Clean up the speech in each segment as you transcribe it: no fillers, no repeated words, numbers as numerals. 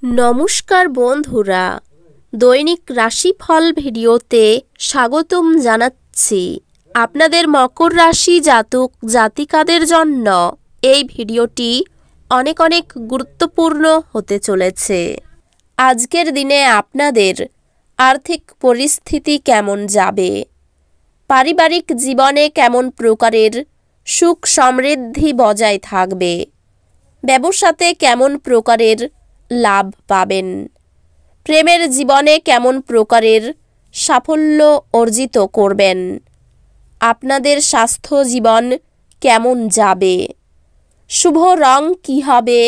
নমস্কার বন্ধুরা, দৈনিক রাশিফল ভিডিওতে স্বাগতম জানাচ্ছি। আপনাদের মকর রাশি জাতক জাতিকাদের জন্য এই ভিডিওটি অনেক অনেক গুরুত্বপূর্ণ হতে চলেছে। আজকের দিনে আপনাদের আর্থিক পরিস্থিতি কেমন যাবে, পারিবারিক জীবনে কেমন প্রকারের সুখ সমৃদ্ধি বজায় থাকবে, ব্যবসাতে কেমন প্রকারের লাভ পাবেন, প্রেমের জীবনে কেমন প্রকারের সাফল্য অর্জিত করবেন, আপনাদের স্বাস্থ্য জীবন কেমন যাবে, শুভ রং কী হবে,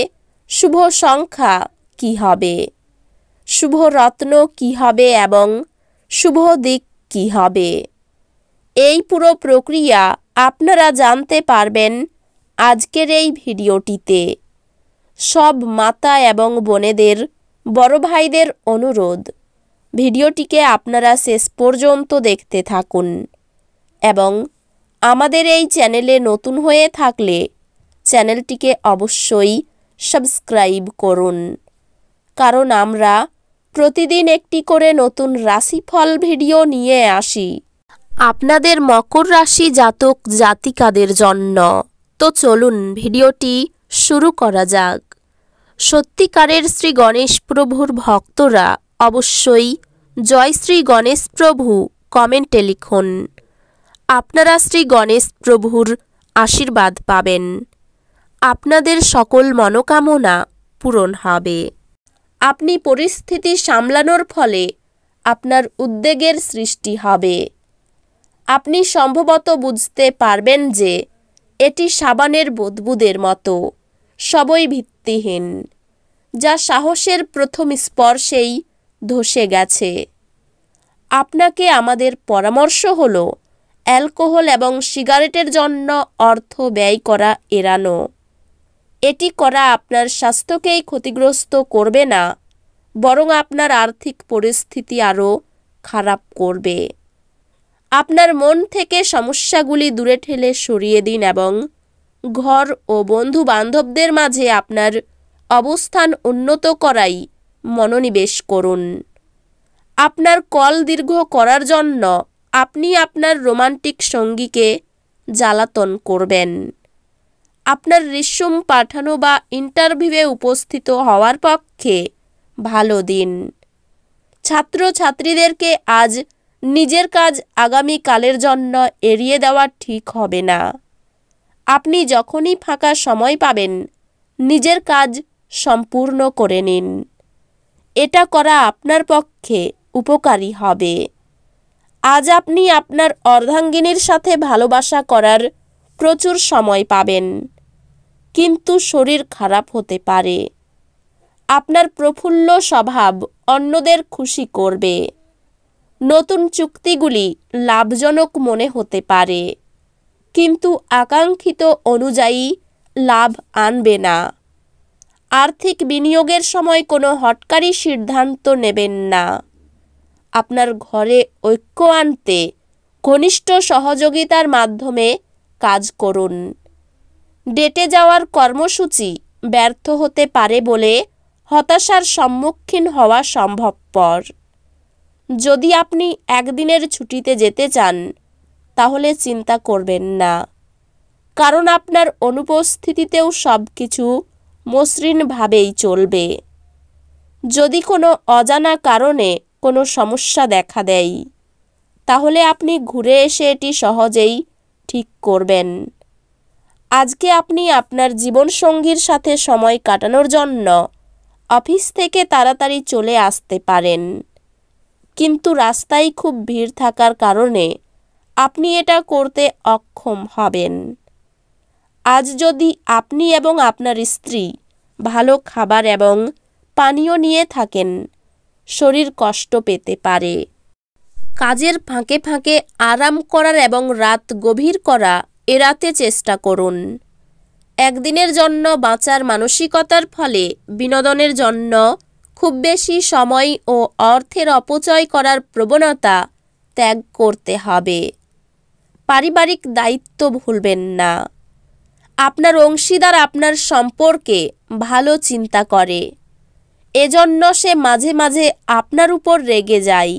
শুভ সংখ্যা কী হবে, শুভ রত্ন কী হবে এবং শুভ দিক কী হবে, এই পুরো প্রক্রিয়া আপনারা জানতে পারবেন আজকের এই ভিডিওটিতে। সব মাতা এবং বোনেদের, বড় ভাইদের অনুরোধ, ভিডিওটিকে আপনারা শেষ পর্যন্ত দেখতে থাকুন এবং আমাদের এই চ্যানেলে নতুন হয়ে থাকলে চ্যানেলটিকে অবশ্যই সাবস্ক্রাইব করুন, কারণ আমরা প্রতিদিন একটি করে নতুন রাশিফল ভিডিও নিয়ে আসি আপনাদের মকর রাশি জাতক জাতিকাদের জন্য। তো চলুন ভিডিওটি শুরু করা যাক। সত্যিকারের শ্রী গণেশ প্রভুর ভক্তরা অবশ্যই জয় শ্রী গণেশ প্রভু কমেন্টে লিখুন। আপনারা শ্রী গণেশ প্রভুর আশীর্বাদ পাবেন, আপনাদের সকল মনোকামনা পূরণ হবে। আপনি পরিস্থিতি সামলানোর ফলে আপনার উদ্বেগের সৃষ্টি হবে। আপনি সম্ভবত বুঝতে পারবেন যে এটি সাবানের বুদবুদের মতো, সবই ভিত্তিহীন, যা সাহসের প্রথম স্পর্শেই ধসে গেছে। আপনাকে আমাদের পরামর্শ হলো অ্যালকোহল এবং সিগারেটের জন্য অর্থ ব্যয় করা এড়ানো। এটি করা আপনার স্বাস্থ্যকেই ক্ষতিগ্রস্ত করবে না, বরং আপনার আর্থিক পরিস্থিতি আরও খারাপ করবে। আপনার মন থেকে সমস্যাগুলি দূরে ঠেলে সরিয়ে দিন এবং ঘর ও বন্ধু বান্ধবদের মাঝে আপনার অবস্থান উন্নত করাই মনোনিবেশ করুন। আপনার কল দীর্ঘ করার জন্য আপনি আপনার রোমান্টিক সঙ্গীকে জ্বালাতন করবেন। আপনার রিস্যুম পাঠানো বা ইন্টারভিউয়ে উপস্থিত হওয়ার পক্ষে ভালো দিন। ছাত্রছাত্রীদেরকে আজ নিজের কাজ আগামীকালের জন্য এড়িয়ে দেওয়া ঠিক হবে না। আপনি যখনই ফাঁকা সময় পাবেন নিজের কাজ সম্পূর্ণ করে নিন। এটা করা আপনার পক্ষে উপকারী হবে। আজ আপনি আপনার অর্ধাঙ্গিনীর সাথে ভালোবাসা করার প্রচুর সময় পাবেন, কিন্তু শরীর খারাপ হতে পারে। আপনার প্রফুল্ল স্বভাব অন্যদের খুশি করবে। নতুন চুক্তিগুলি লাভজনক মনে হতে পারে, কিন্তু আকাঙ্ক্ষিত অনুযায়ী লাভ আনবে না। আর্থিক বিনিয়োগের সময় কোনো হঠকারী সিদ্ধান্ত নেবেন না। আপনার ঘরে ঐক্য আনতে ঘনিষ্ঠ সহযোগিতার মাধ্যমে কাজ করুন। ডেটে যাওয়ার কর্মসূচি ব্যর্থ হতে পারে বলে হতাশার সম্মুখীন হওয়া সম্ভবপর। যদি আপনি একদিনের ছুটিতে যেতে চান তাহলে চিন্তা করবেন না, কারণ আপনার অনুপস্থিতিতেও সব কিছু মসৃণভাবেই চলবে। যদি কোনো অজানা কারণে কোনো সমস্যা দেখা দেয় তাহলে আপনি ঘুরে এসে এটি সহজেই ঠিক করবেন। আজকে আপনি আপনার জীবনসঙ্গীর সাথে সময় কাটানোর জন্য অফিস থেকে তাড়াতাড়ি চলে আসতে পারেন, কিন্তু রাস্তায় খুব ভিড় থাকার কারণে আপনি এটা করতে অক্ষম হবেন। আজ যদি আপনি এবং আপনার স্ত্রী ভালো খাবার এবং পানীয় নিয়ে থাকেন, শরীর কষ্ট পেতে পারে। কাজের ফাঁকে ফাঁকে আরাম করার এবং রাত গভীর করা এড়াতে চেষ্টা করুন। একদিনের জন্য বাঁচার মানসিকতার ফলে বিনোদনের জন্য খুব বেশি সময় ও অর্থের অপচয় করার প্রবণতা ত্যাগ করতে হবে। পারিবারিক দায়িত্ব ভুলবেন না। আপনার অংশীদার আপনার সম্পর্কে ভালো চিন্তা করে, এজন্য সে মাঝে মাঝে আপনার উপর রেগে যায়।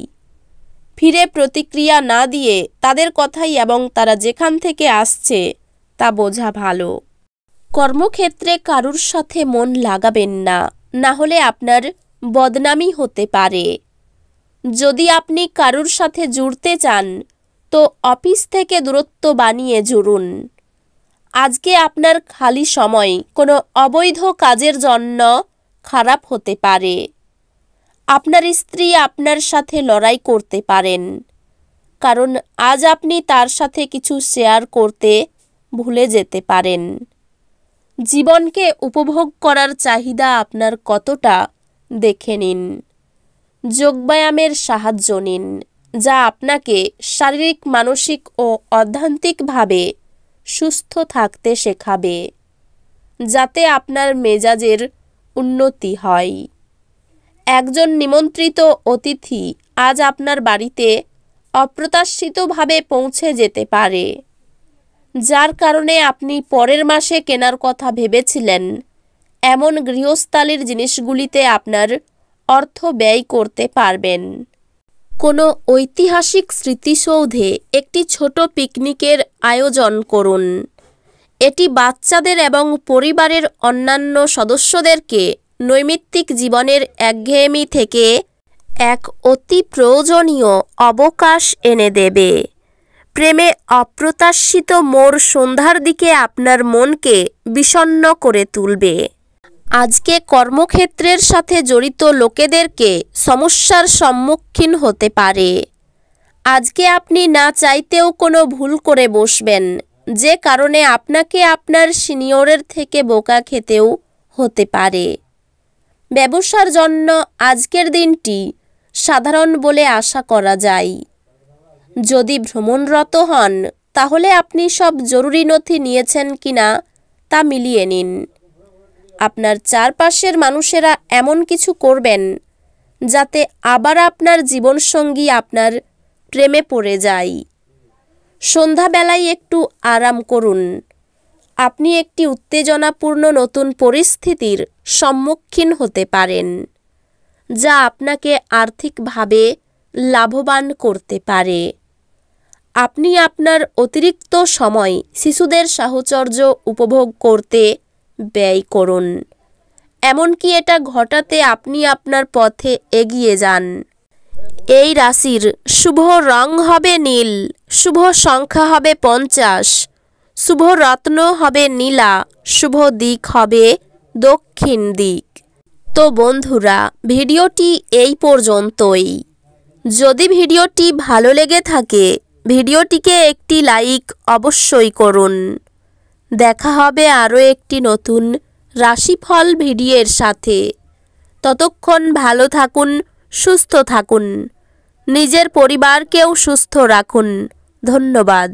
ফিরে প্রতিক্রিয়া না দিয়ে তাদের কথাই এবং তারা যেখান থেকে আসছে তা বোঝা ভালো। কর্মক্ষেত্রে কারুর সাথে মন লাগাবেন না, না হলে আপনার বদনামি হতে পারে। যদি আপনি কারুর সাথে জুড়তে চান তো অফিস থেকে দূরত্ব বানিয়ে জুড়ুন। আজকে আপনার খালি সময় কোনো অবৈধ কাজের জন্য খারাপ হতে পারে। আপনার স্ত্রী আপনার সাথে লড়াই করতে পারেন, কারণ আজ আপনি তার সাথে কিছু শেয়ার করতে ভুলে যেতে পারেন। জীবনকে উপভোগ করার চাহিদা আপনার কতটা দেখে নিন। যোগব্যায়ামের সাহায্য নিন, যা আপনাকে শারীরিক, মানসিক ও আধ্যাত্মিকভাবে সুস্থ থাকতে শেখাবে, যাতে আপনার মেজাজের উন্নতি হয়। একজন নিমন্ত্রিত অতিথি আজ আপনার বাড়িতে অপ্রত্যাশিতভাবে পৌঁছে যেতে পারে, যার কারণে আপনি পরের মাসে কেনার কথা ভেবেছিলেন এমন গৃহস্থালির জিনিসগুলিতে আপনার অর্থ ব্যয় করতে পারবেন। কোনো ঐতিহাসিক স্মৃতিসৌধে একটি ছোট পিকনিকের আয়োজন করুন। এটি বাচ্চাদের এবং পরিবারের অন্যান্য সদস্যদেরকে নৈমিত্তিক জীবনের একঘেয়েমি থেকে এক অতি প্রয়োজনীয় অবকাশ এনে দেবে। প্রেমে অপ্রত্যাশিত মোড় সন্ধ্যার দিকে আপনার মনকে বিষণ্ণ করে তুলবে। আজকে কর্মক্ষেত্রের সাথে জড়িত লোকেদেরকে সমস্যার সম্মুখীন হতে পারে। আজকে আপনি না চাইতেও কোনো ভুল করে বসবেন, যে কারণে আপনাকে আপনার সিনিয়রের থেকে বোকা খেতেও হতে পারে। ব্যবসার জন্য আজকের দিনটি সাধারণ বলে আশা করা যায়। যদি ভ্রমণরত হন তাহলে আপনি সব জরুরি নথি নিয়েছেন কিনা তা মিলিয়ে নিন। আপনার চারপাশের মানুষেরা এমন কিছু করবেন যাতে আবার আপনার জীবনসঙ্গী আপনার প্রেমে পড়ে যায়। সন্ধ্যাবেলায় একটু আরাম করুন। আপনি একটি উত্তেজনাপূর্ণ নতুন পরিস্থিতির সম্মুখীন হতে পারেন, যা আপনাকে আর্থিকভাবে লাভবান করতে পারে। আপনি আপনার অতিরিক্ত সময় শিশুদের সাহচর্য উপভোগ করতে ব্যয় করুন, এমনকি এটা ঘটাতে আপনি আপনার পথে এগিয়ে যান। এই রাশির শুভ রং হবে নীল, শুভ সংখ্যা হবে 50, শুভ রত্ন হবে নীলা, শুভ দিক হবে দক্ষিণ দিক। তো বন্ধুরা, ভিডিওটি এই পর্যন্তই। যদি ভিডিওটি ভালো লেগে থাকে ভিডিওটিকে একটি লাইক অবশ্যই করুন। দেখা হবে আরও একটি নতুন রাশিফল ভিডিওর সাথে। ততক্ষণ ভালো থাকুন, সুস্থ থাকুন, নিজের পরিবারকেও সুস্থ রাখুন। ধন্যবাদ।